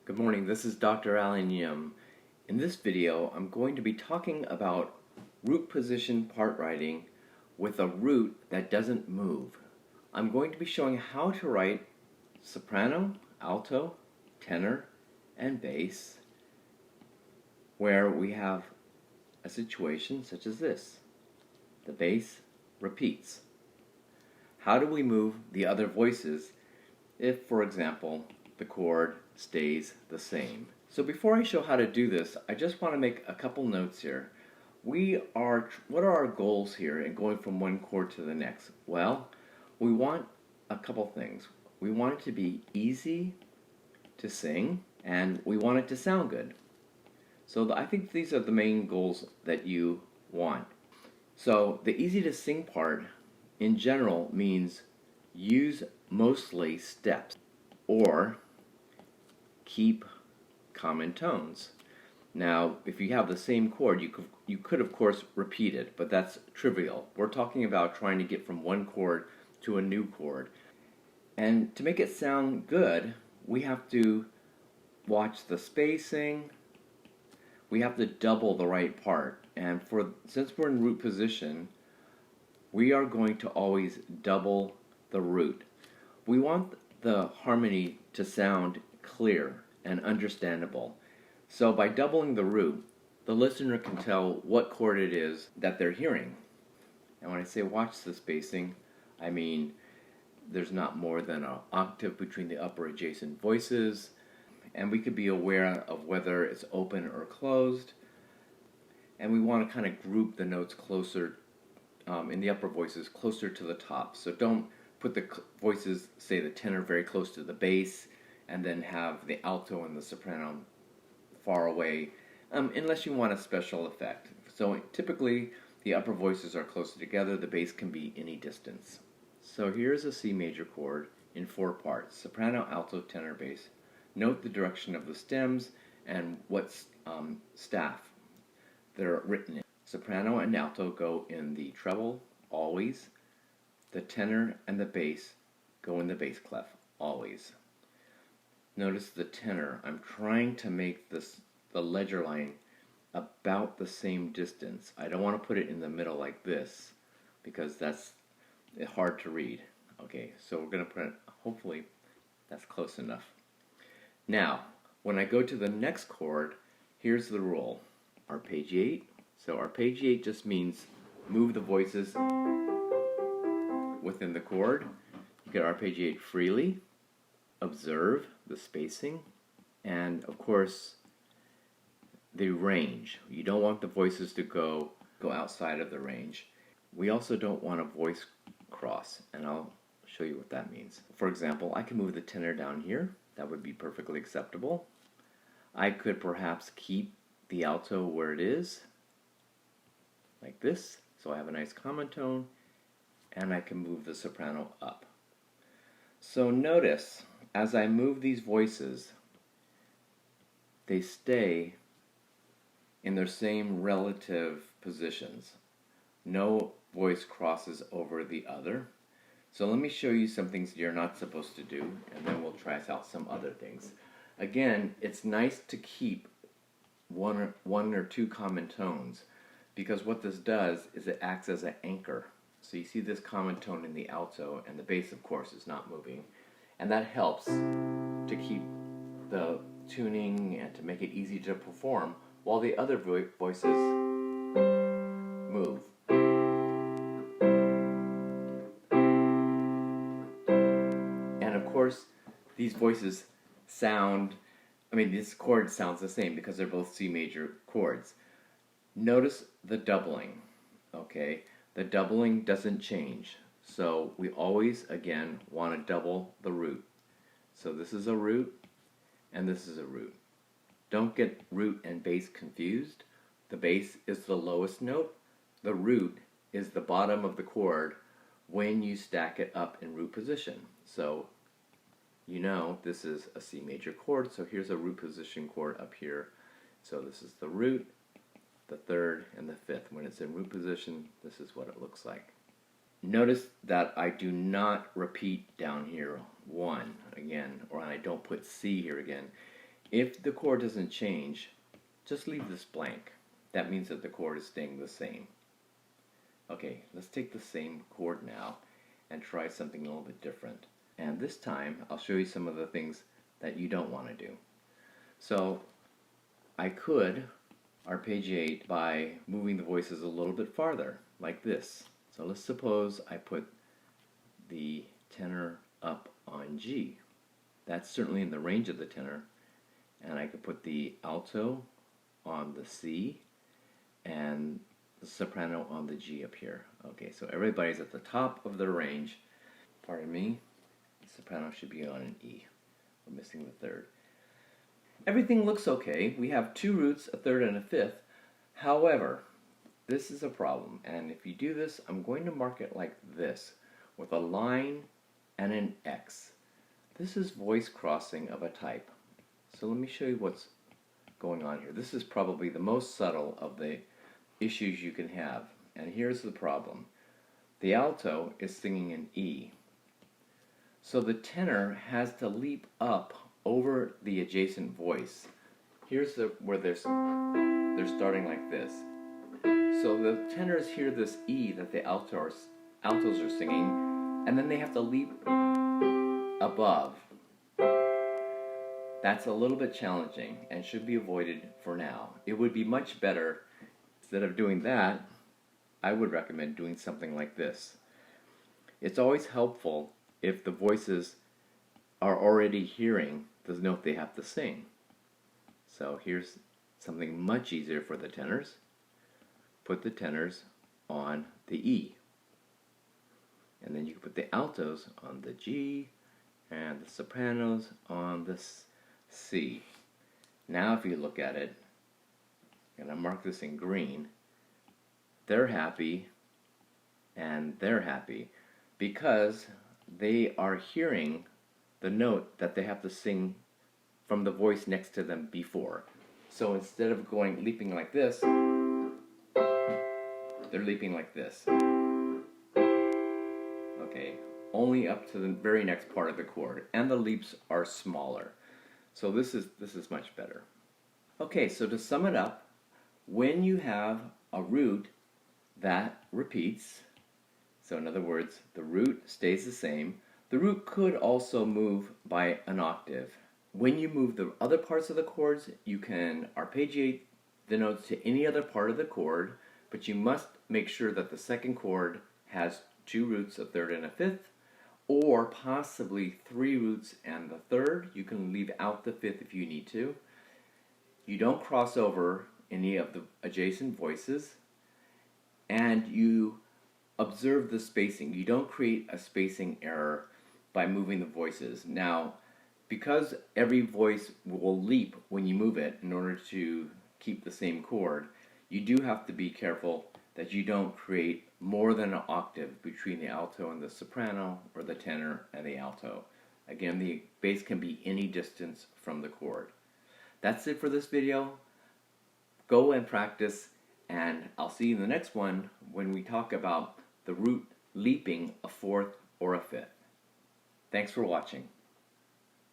Good morning, this is Dr. Alan Yim. In this video, I'm going to be talking about root position part writing with a root that doesn't move. I'm going to be showing how to write soprano, alto, tenor, and bass where we have a situation such as this. The bass repeats. How do we move the other voices if, for example, the chord stays the same? So before I show how to do this, I just want to make a couple notes here. What are our goals here in going from one chord to the next? Well, we want a couple things. We want it to be easy to sing, and we want it to sound good. So I think these are the main goals that you want. So the easy to sing part in general means use mostly steps or keep common tones. Now, if you have the same chord, you could of course repeat it, but that's trivial. We're talking about trying to get from one chord to a new chord. And to make it sound good, we have to watch the spacing. We have to double the right part. And since we're in root position, we are going to always double the root. We want the harmony to sound clear and understandable. So by doubling the root, the listener can tell what chord it is that they're hearing. And when I say watch the spacing, I mean there's not more than an octave between the upper adjacent voices, and we could be aware of whether it's open or closed. And we want to kind of group the notes closer in the upper voices closer to the top. So don't put the voices, say the tenor, very close to the bass, and then have the alto and the soprano far away, unless you want a special effect. So typically the upper voices are closer together, the bass can be any distance. So here's a C major chord in 4 parts: soprano, alto, tenor, bass. Note the direction of the stems and what staff they're written in. Soprano and alto go in the treble, always. The tenor and the bass go in the bass clef, always. Notice the tenor. I'm trying to make the ledger line about the same distance. I don't want to put it in the middle like this because that's hard to read. Okay, so we're going to put it, hopefully that's close enough. Now, when I go to the next chord, here's the rule. Arpeggiate. So arpeggiate just means move the voices within the chord. You can arpeggiate freely, observe the spacing, and of course the range. You don't want the voices to go outside of the range. We also don't want a voice cross, and I'll show you what that means. For example, I can move the tenor down here. That would be perfectly acceptable. I could perhaps keep the alto where it is, like this, so I have a nice common tone, and I can move the soprano up. So notice, as I move these voices, they stay in their same relative positions. No voice crosses over the other. So let me show you some things you're not supposed to do, and then we'll try out some other things. Again, it's nice to keep one or two common tones, because what this does is it acts as an anchor. So you see this common tone in the alto, and the bass, of course, is not moving. And that helps to keep the tuning and to make it easy to perform while the other voices move. And of course, these voices this chord sounds the same because they're both C major chords. Notice the doubling, okay? The doubling doesn't change. So we always, again, want to double the root. So this is a root, and this is a root. Don't get root and bass confused. The bass is the lowest note. The root is the bottom of the chord when you stack it up in root position. So you know this is a C major chord, so here's a root position chord up here. So this is the root, the third, and the fifth. When it's in root position, this is what it looks like. Notice that I do not repeat down here 1 again, or I don't put C here again. If the chord doesn't change, just leave this blank. That means that the chord is staying the same. Okay, let's take the same chord now and try something a little bit different. And this time, I'll show you some of the things that you don't want to do. So, I could arpeggiate by moving the voices a little bit farther, like this. So let's suppose I put the tenor up on G. That's certainly in the range of the tenor. And I could put the alto on the C and the soprano on the G up here. Okay, so everybody's at the top of their range. Pardon me, the soprano should be on an E. We're missing the third. Everything looks okay. We have two roots, a third and a fifth. However, this is a problem, and if you do this, I'm going to mark it like this, with a line and an X. This is voice crossing of a type. So let me show you what's going on here. This is probably the most subtle of the issues you can have, and here's the problem. The alto is singing an E, so the tenor has to leap up over the adjacent voice. Here's where they're starting like this. So the tenors hear this E that the altos are singing, and then they have to leap above. That's a little bit challenging and should be avoided for now. It would be much better, instead of doing that, I would recommend doing something like this. It's always helpful if the voices are already hearing the note they have to sing. So here's something much easier for the tenors. Put the tenors on the E. And then you can put the altos on the G and the sopranos on the C. Now if you look at it, I'm going to mark this in green, they're happy and they're happy because they are hearing the note that they have to sing from the voice next to them before. So instead of leaping like this, they're leaping like this. Okay, only up to the very next part of the chord, and the leaps are smaller. So this is much better. Okay, so to sum it up, when you have a root that repeats, so in other words, the root stays the same, the root could also move by an octave. When you move the other parts of the chords, you can arpeggiate the notes to any other part of the chord, but you must make sure that the second chord has two roots, a third and a fifth, or possibly three roots and the third. You can leave out the fifth if you need to. You don't cross over any of the adjacent voices, and you observe the spacing. You don't create a spacing error by moving the voices. Now, because every voice will leap when you move it in order to keep the same chord, you do have to be careful that you don't create more than an octave between the alto and the soprano, or the tenor and the alto. Again, the bass can be any distance from the chord. That's it for this video. Go and practice, and I'll see you in the next one when we talk about the root leaping a fourth or a fifth. Thanks for watching.